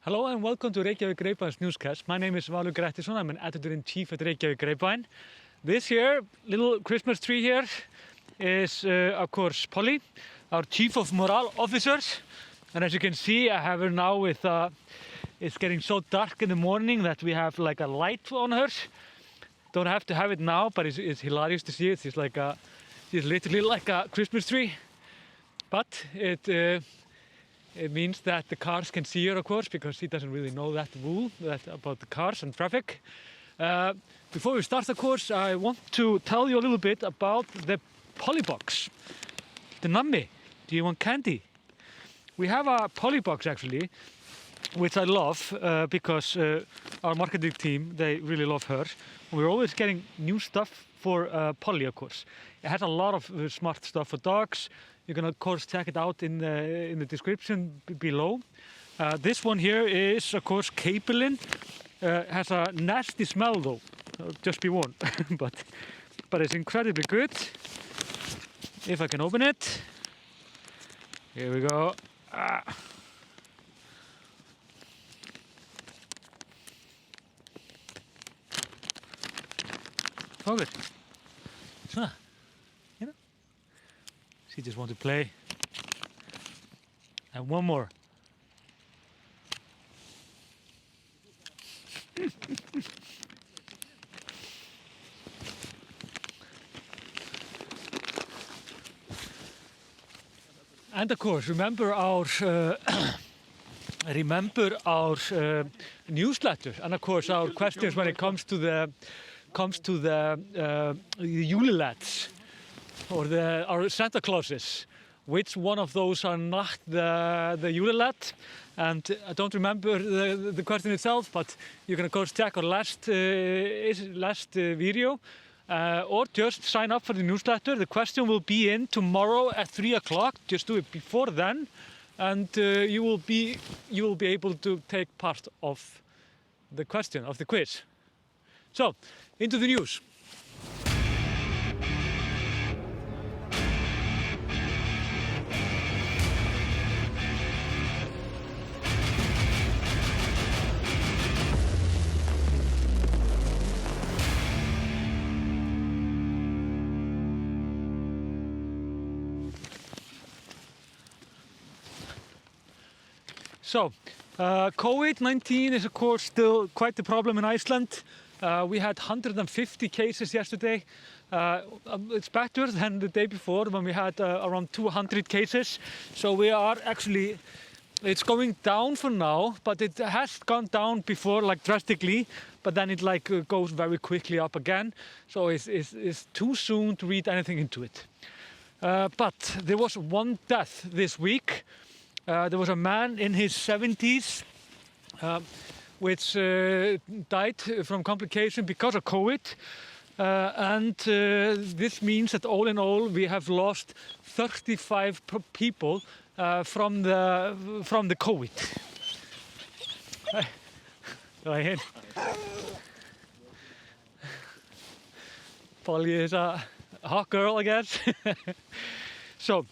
Hello and welcome to Reykjavík Grapevines Newscast. My name is Ólafur Elíasson. I'm an editor-in-chief at Reykjavík Grapevine. This here, little Christmas tree here, is of course Pollý, our chief of morale officers. And as you can see, I have her now with, it's getting so dark in the morning that we have like a light on her. Don't have to have it now, but it's hilarious to see it. She's literally like a Christmas tree. But it means that the cars can see her, of course, because she doesn't really know that rule about the cars and traffic. Before we start, of course, I want to tell you a little bit about the Pollý Box. The nammi. Do you want candy? We have a Pollý Box actually, which I love because our marketing team, they really love her. We're always getting new stuff for Pollý, of course. It has a lot of smart stuff for dogs. You can of course check it out in the description below. This one here is of course capelin. Has a nasty smell though, just be warned. but it's incredibly good. If I can open it. Here we go. Oh good. Svona. She just wants to play. And one more. And of course, remember our newsletter, and of course our questions when it comes to the Yule Lads. Or our Santa Clauses. Which one of those are not the Yule Lad? And I don't remember the question itself, but you can of course check our last video or just sign up for the newsletter. The question will be in tomorrow at 3 o'clock. Just do it before then, and you will be able to take part of the question of the quiz. So into the news. So, COVID-19 is of course still quite the problem in Iceland. We had 150 cases yesterday. It's better than the day before when we had around 200 cases. So we are actually, it's going down for now, but it has gone down before like drastically, but then it like goes very quickly up again. So it's too soon to read anything into it. But there was one death this week. There was a man in his 70s which died from complication because of COVID. And this means that all in all we have lost 35 people from the COVID. Right. Pollý is a hot girl, I guess. So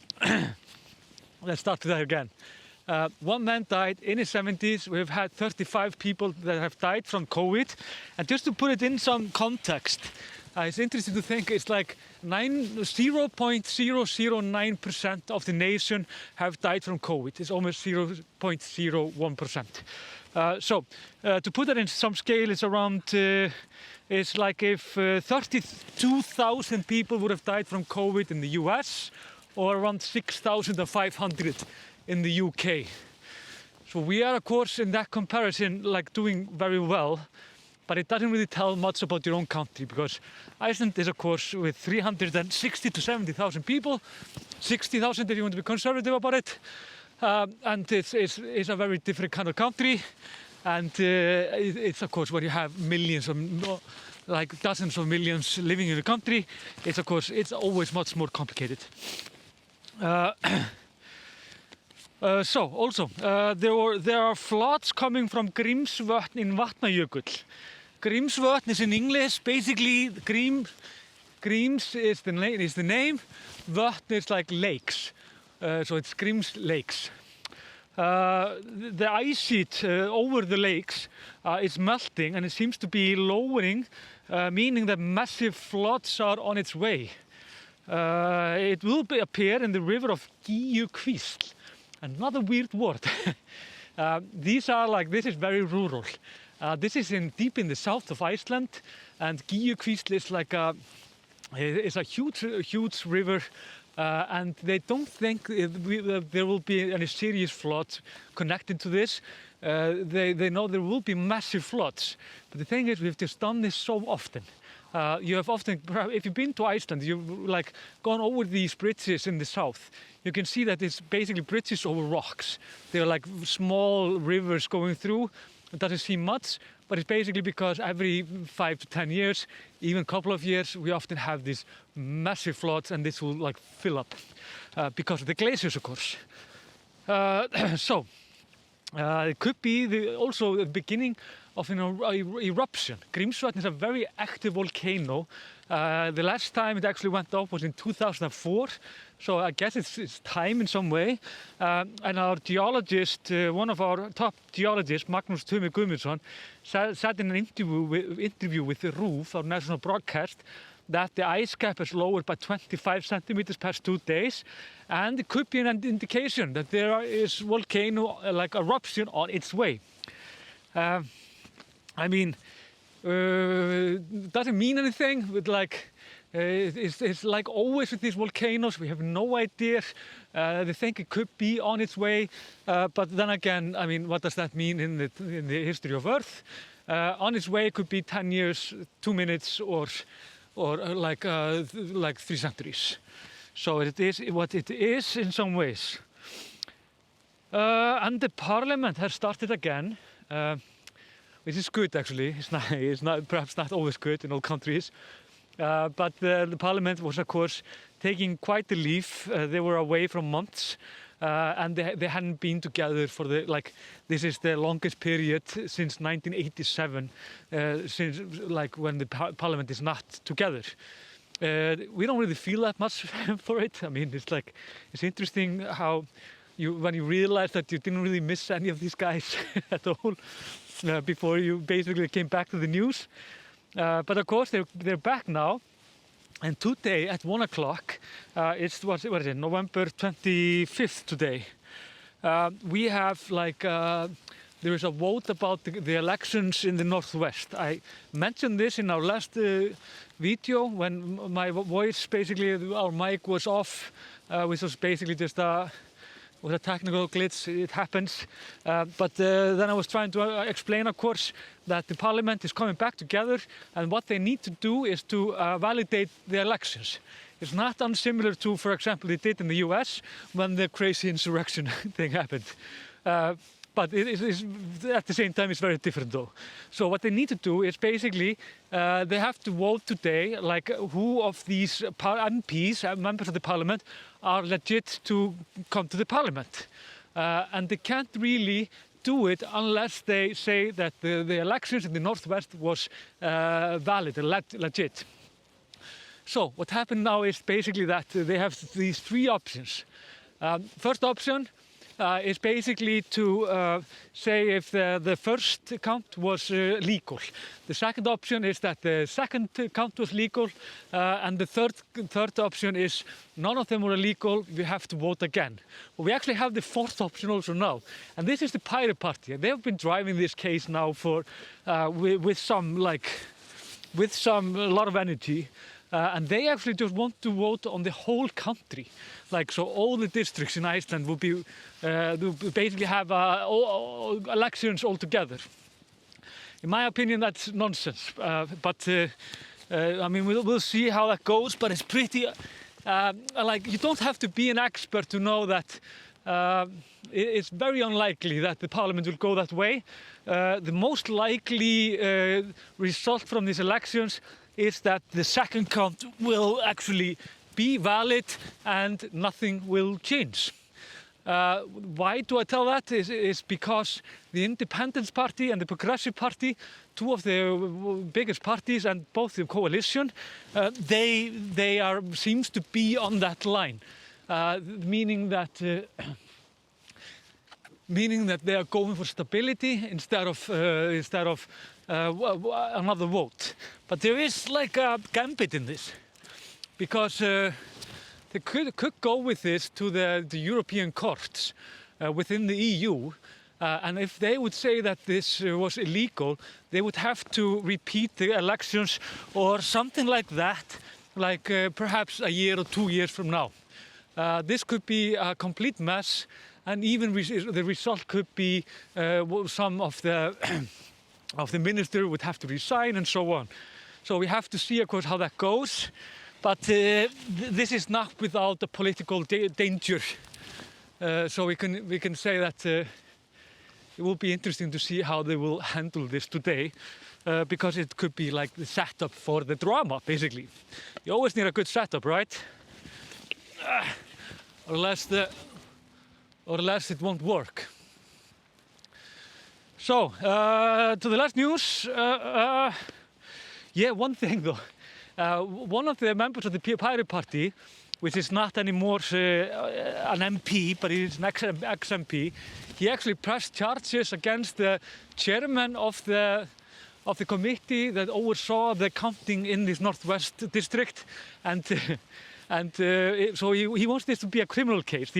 let's start with that again. One man died in his 70s. We've had 35 people that have died from COVID. And just to put it in some context, it's interesting to think it's like 0.009% of the nation have died from COVID. It's almost 0.01%. So to put that in some scale, it's around, it's like if 32,000 people would have died from COVID in the US, or around 6,500 in the UK. So we are of course in that comparison like doing very well, but it doesn't really tell much about your own country, because Iceland is of course with 360 to 70,000 people, 60,000 if you want to be conservative about it, and it's a very different kind of country, and it's of course where you have millions of, like dozens of millions living in the country. It's of course, it's always much more complicated. So also there are floods coming from Grímsvötn in Vatnajökull. Grímsvötn is in English basically Gríms is the name, Vötn is like lakes, so it's Gríms lakes. the ice sheet over the lakes is melting, and it seems to be lowering, meaning that massive floods are on its way. It will appear in the river of Gígjukvísl, another weird word. This is very rural. This is deep in the south of Iceland, and Gígjukvísl is a huge river, and they don't think there will be any serious floods connected to this. They know there will be massive floods, but the thing is, we've just done this so often. You have often, if you've been to Iceland, you've gone over these bridges in the south. You can see that it's basically bridges over rocks. They're like small rivers going through. It doesn't seem much, but it's basically because every 5 to 10 years, even a couple of years, we often have these massive floods, and this will fill up because of the glaciers, of course. It could be also the beginning of an eruption. Grímsvötn is a very active volcano. The last time it actually went up was in 2004, so I guess it's time in some way. And our geologist, one of our top geologists, Magnús Tumi Guðmundsson, said in an interview with the RÚV, our national broadcast, that the ice cap is lowered by 25 centimeters past 2 days, and it could be an indication that there is volcano eruption on its way. Doesn't mean anything, but it's like always with these volcanoes, we have no idea. They think it could be on its way, but then again, what does that mean in the history of Earth? On its way could be 10 years, 2 minutes, or 3 centuries. So it is what it is in some ways. And the parliament has started again, which is good actually. It's not perhaps not always good in all countries, but the parliament was of course taking quite the leave. They were away for months, and they hadn't been together for this is the longest period since 1987, since when the parliament is not together. We don't really feel that much for it. It's interesting how when you realize that you didn't really miss any of these guys at all before you basically came back to the news. But of course they're back now. And today at 1 o'clock, it's what is it, November 25th today. We have there is a vote about the elections in the Northwest. I mentioned this in our last video when my voice, basically our mic was off, which was basically just a technical glitch. It happens. But then I was trying to explain, of course, that the parliament is coming back together, and what they need to do is to validate the elections. It's not unsimilar to, for example, they did in the US when the crazy insurrection thing happened. But it is, at the same time, it's very different though. So what they need to do is basically, they have to vote today, who of these MPs, members of the parliament, are legit to come to the parliament. And they can't really do it unless they say that the elections in the Northwest was valid, legit. So what happened now is basically that they have these 3 options. First option is basically to say if the first count was legal. The second option is that the second count was legal, and the third option is none of them were illegal, we have to vote again. But we actually have the fourth option also now, and this is the Pirate Party. They have been driving this case now for with a lot of energy. And they actually just want to vote on the whole country. So all the districts in Iceland will basically have elections all together. In my opinion, that's nonsense. But we'll see how that goes. But it's pretty, you don't have to be an expert to know that it's very unlikely that the parliament will go that way. The most likely result from these elections is that the second count will actually be valid and nothing will change. Why do I tell that? Is because the Independence Party and the Progressive Party, 2 of the biggest parties and both the coalition, they seems to be on that line, meaning that meaning that they are going for stability instead of another vote. But there is like a gambit in this, because they could go with this to the European courts within the EU, and if they would say that this was illegal, they would have to repeat the elections or something like that, like perhaps a year or 2 years from now. This could be a complete mess, and even the result could be some of the of the minister would have to resign and so on. So we have to see, of course, how that goes. But this is not without the political danger. So we can say that it will be interesting to see how they will handle this today, because it could be like the setup for the drama, basically. You always need a good setup, right? Or else it won't work. So, to the last news. Yeah, one thing though. One of the members of the Pirate Party, which is not anymore an MP, but he is an ex-MP, he actually pressed charges against the chairman of the committee that oversaw the counting in this Northwest district, and so he wants this to be a criminal case.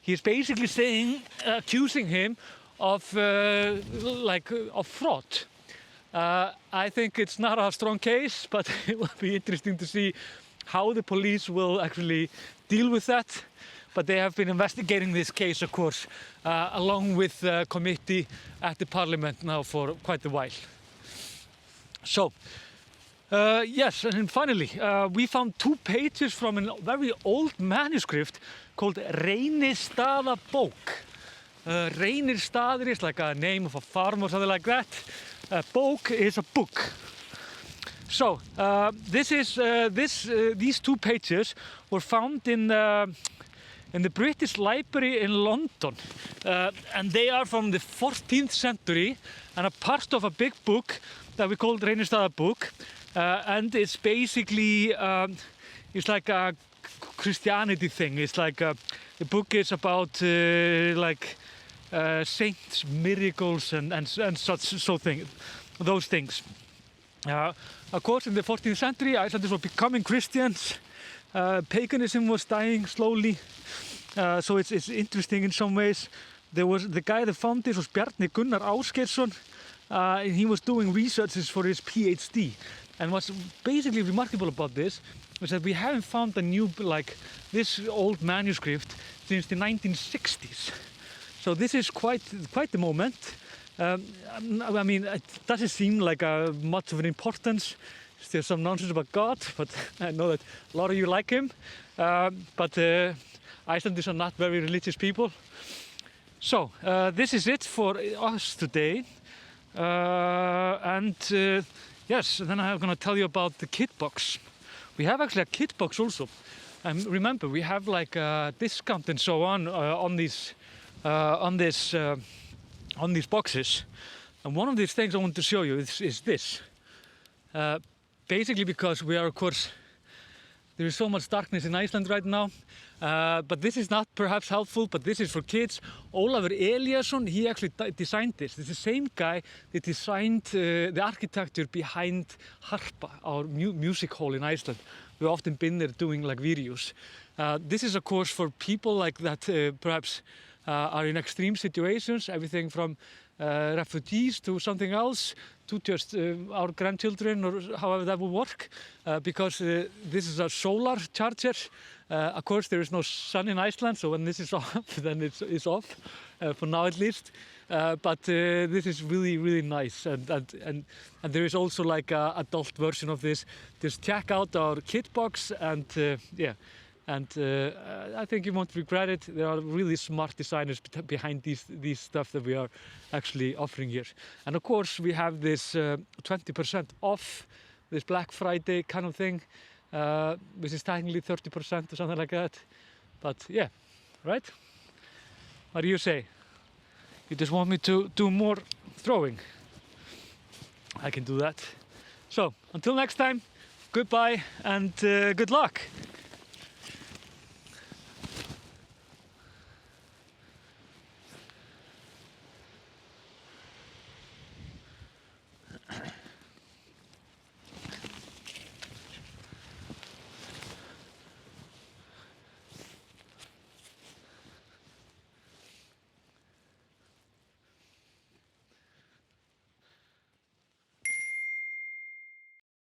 He's basically saying, accusing him of fraud. I think it's not a strong case, but it will be interesting to see how the police will actually deal with that. But they have been investigating this case, of course, along with the committee at the parliament now for quite a while. So, yes, and then finally, we found 2 pages from a very old manuscript called Reynistaðabók. Reynistaðir is like a name of a farm or something like that. Bók is a book. So these 2 pages were found in the British Library in London, and they are from the 14th century and a part of a big book that we called Reynistaðabók, and it's basically it's like a Christianity thing. It's like the book is about saints, miracles, and those things. Of course, in the 14th century, Icelanders were becoming Christians. Paganism was dying slowly. So it's interesting in some ways. The guy that found this was Bjarni Gunnar Ásgeirsson. He was doing researches for his PhD. And what's basically remarkable about this is that we haven't found a new, this old manuscript since the 1960s. So this is quite the moment. I mean, it doesn't seem like much of an importance. There's some nonsense about God, but I know that a lot of you like him. But Icelanders are not very religious people. So this is it for us today. Yes, then I'm going to tell you about the kit box. We have actually a kit box also. Remember, we have like a discount and so on these boxes. And one of these things I want to show you is this. Basically because we are, of course, there is so much darkness in Iceland right now. But this is not perhaps helpful, but this is for kids. Ólafur Elíasson, he actually designed this. This is the same guy that designed the architecture behind Harpa, our music hall in Iceland. We've often been there doing like videos. This is, of course, for people like that perhaps are in extreme situations, everything from refugees to something else, to just our grandchildren, or however that will work, because this is a solar charger. Of course, there is no sun in Iceland, so when this is off, then it's off, for now at least. But this is really, really nice, and there is also like an adult version of this. Just check out our kit box, and yeah. And I think you won't regret it. There are really smart designers behind these stuff that we are actually offering here. And of course, we have this 20% off, this Black Friday kind of thing, which is technically 30% or something like that. But yeah, right? What do you say? You just want me to do more throwing? I can do that. So, until next time, goodbye and good luck.